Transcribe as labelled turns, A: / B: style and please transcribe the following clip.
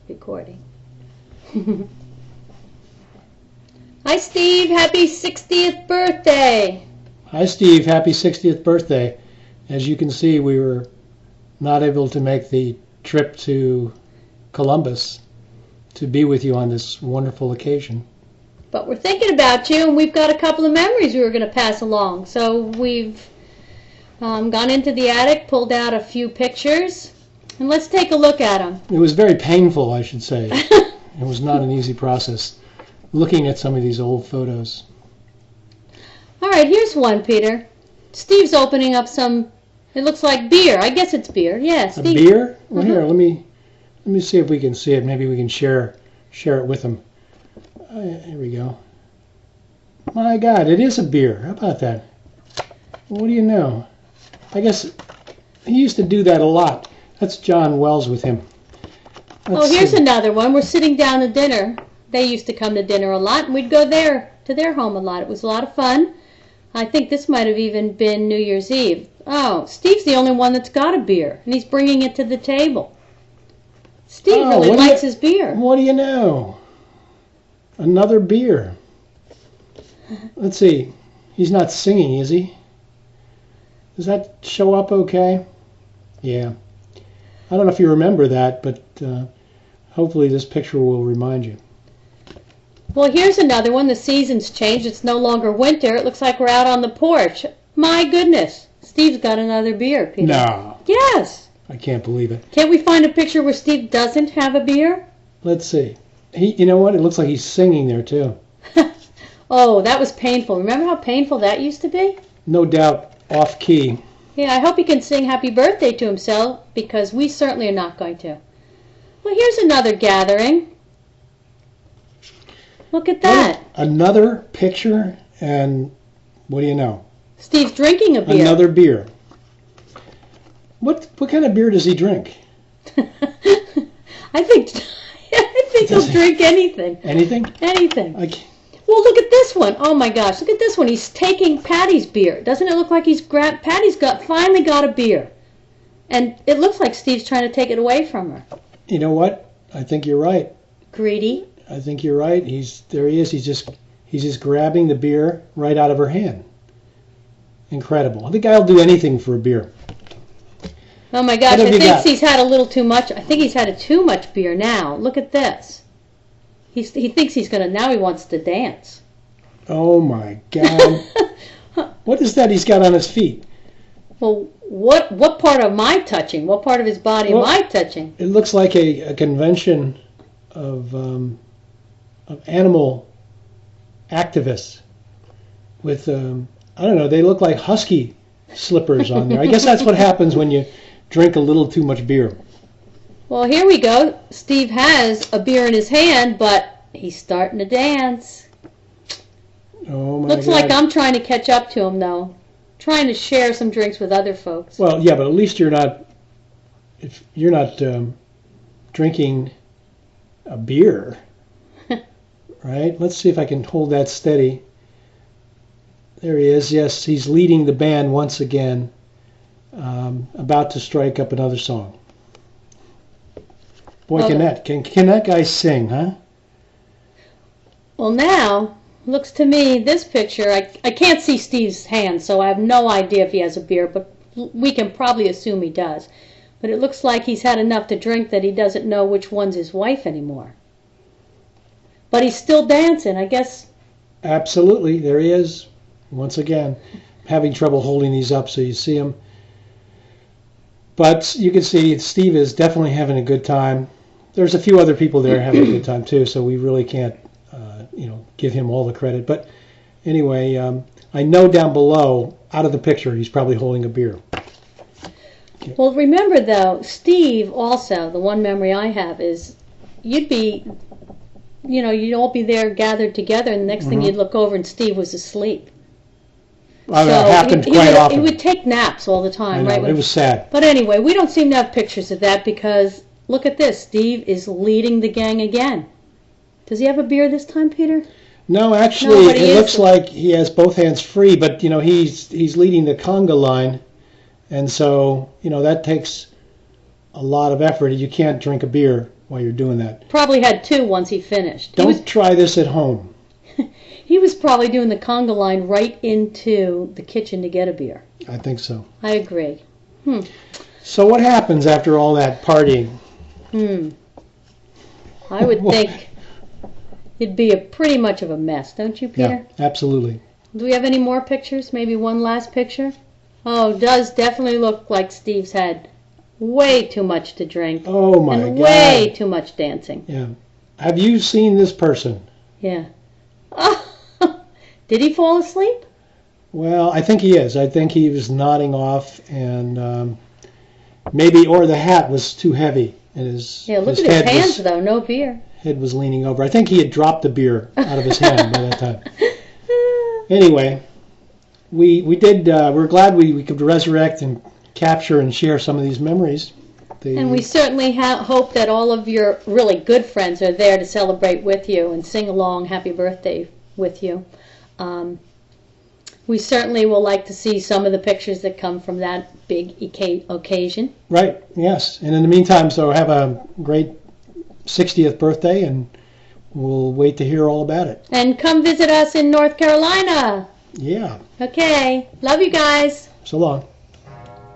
A: recording. Hi, Steve. Happy 60th birthday.
B: Hi, Steve. Happy 60th birthday. As you can see, we were not able to make the trip to Columbus to be with you on this wonderful occasion.
A: But we're thinking about you, and we've got a couple of memories we were going to pass along. So we've gone into the attic, pulled out a few pictures, and let's take a look at them.
B: It was very painful, I should say. It was not an easy process looking at some of these old photos.
A: All right, here's one, Peter. Steve's opening up some, it looks like beer. I guess it's beer. Yeah, Steve.
B: A beer? Well, here, let me see if we can see it. Maybe we can share it with them. Here we go. My God, it is a beer. How about that? What do you know? I guess he used to do that a lot. That's John Wells with him.
A: Here's another one. We're sitting down to dinner. They used to come to dinner a lot, and we'd go there to their home a lot. It was a lot of fun. I think this might have even been New Year's Eve. Oh, Steve's the only one that's got a beer, and he's bringing it to the table. Steve really likes his beer.
B: What do you know? Another beer. Let's see. He's not singing, is he? Does that show up okay? Yeah. I don't know if you remember that, but hopefully this picture will remind you.
A: Well, here's another one. The season's changed. It's no longer winter. It looks like we're out on the porch. My goodness. Steve's got another beer, Peter.
B: No.
A: Yes.
B: I can't believe it.
A: Can't we find a picture where Steve doesn't have a beer?
B: Let's see. You know what? It looks like he's singing there, too.
A: Oh, that was painful. Remember how painful that used to be?
B: No doubt off key.
A: Yeah, I hope he can sing happy birthday to himself, because we certainly are not going to. Well, here's another gathering. Look at that.
B: Another picture, and what do you know?
A: Steve's drinking a beer.
B: Another beer. What kind of beer does he drink?
A: I think he'll drink anything.
B: Anything?
A: Anything. Well, look at this one. Oh my gosh, look at this one. He's taking Patty's beer. Doesn't it look like Patty's finally got a beer? And it looks like Steve's trying to take it away from her.
B: You know what? I think you're right.
A: Greedy.
B: I think you're right. There he is. He's just grabbing the beer right out of her hand. Incredible. The guy will do anything for a beer.
A: Oh my gosh, I think he's had a little too much. I think he's had too much beer now. Look at this. He thinks he's going to, now he wants to dance.
B: Oh my God. What is that he's got on his feet?
A: Well, what part am I touching? What part of his body am I touching?
B: It looks like a convention of animal activists with, I don't know, they look like husky slippers on there. I guess that's what happens when you drink a little too much beer.
A: Well, here we go. Steve has a beer in his hand, but he's starting to dance.
B: Oh my
A: Looks
B: God.
A: like I'm trying to catch up to him, though. Trying to share some drinks with other folks.
B: Well, yeah, but at least you're not drinking a beer, right? Let's see if I can hold that steady. There he is. Yes, he's leading the band once again, about to strike up another song. Boy, can that guy sing, huh?
A: Well, now, looks to me, this picture, I can't see Steve's hand, so I have no idea if he has a beer, but we can probably assume he does. But it looks like he's had enough to drink that he doesn't know which one's his wife anymore. But he's still dancing, I guess.
B: Absolutely. There he is. Once again, having trouble holding these up so you see him. But you can see Steve is definitely having a good time. There's a few other people there having a good time too, so we really can't give him all the credit. But anyway, I know down below, out of the picture, he's probably holding a beer. Okay.
A: Well, remember though, Steve also, the one memory I have is you'd all be there gathered together, and the next thing you'd look over and Steve was asleep.
B: Well, that happened quite often.
A: He would take naps all the time,
B: I know,
A: right?
B: It was sad.
A: But anyway, we don't seem to have pictures of that because look at this. Steve is leading the gang again. Does he have a beer this time, Peter?
B: No, actually, it looks like he has both hands free, but he's leading the conga line, and so that takes a lot of effort. You can't drink a beer while you're doing that.
A: Probably had two once he finished.
B: Don't try this at home.
A: He was probably doing the conga line right into the kitchen to get a beer.
B: I think so.
A: I agree.
B: So what happens after all that partying?
A: I would think it'd be pretty much of a mess, don't you, Peter?
B: Yeah, absolutely.
A: Do we have any more pictures? Maybe one last picture? Oh, it does definitely look like Steve's had way too much to drink.
B: Oh my God.
A: And way too much dancing.
B: Yeah. Have you seen this person?
A: Yeah. Oh, did he fall asleep?
B: Well, I think he is. I think he was nodding off, and maybe, or the hat was too heavy, and his
A: Yeah, look
B: his
A: at his
B: head
A: hands,
B: was,
A: though. No beer.
B: head was leaning over. I think he had dropped the beer out of his hand by that time. Anyway, we're glad we could resurrect and capture and share some of these memories.
A: And we certainly hope that all of your really good friends are there to celebrate with you and sing along happy birthday with you. We certainly will like to see some of the pictures that come from that big occasion.
B: Right, yes. And in the meantime, so have a great 60th birthday, and we'll wait to hear all about it.
A: And come visit us in North Carolina.
B: Yeah.
A: Okay. Love you guys.
B: So long.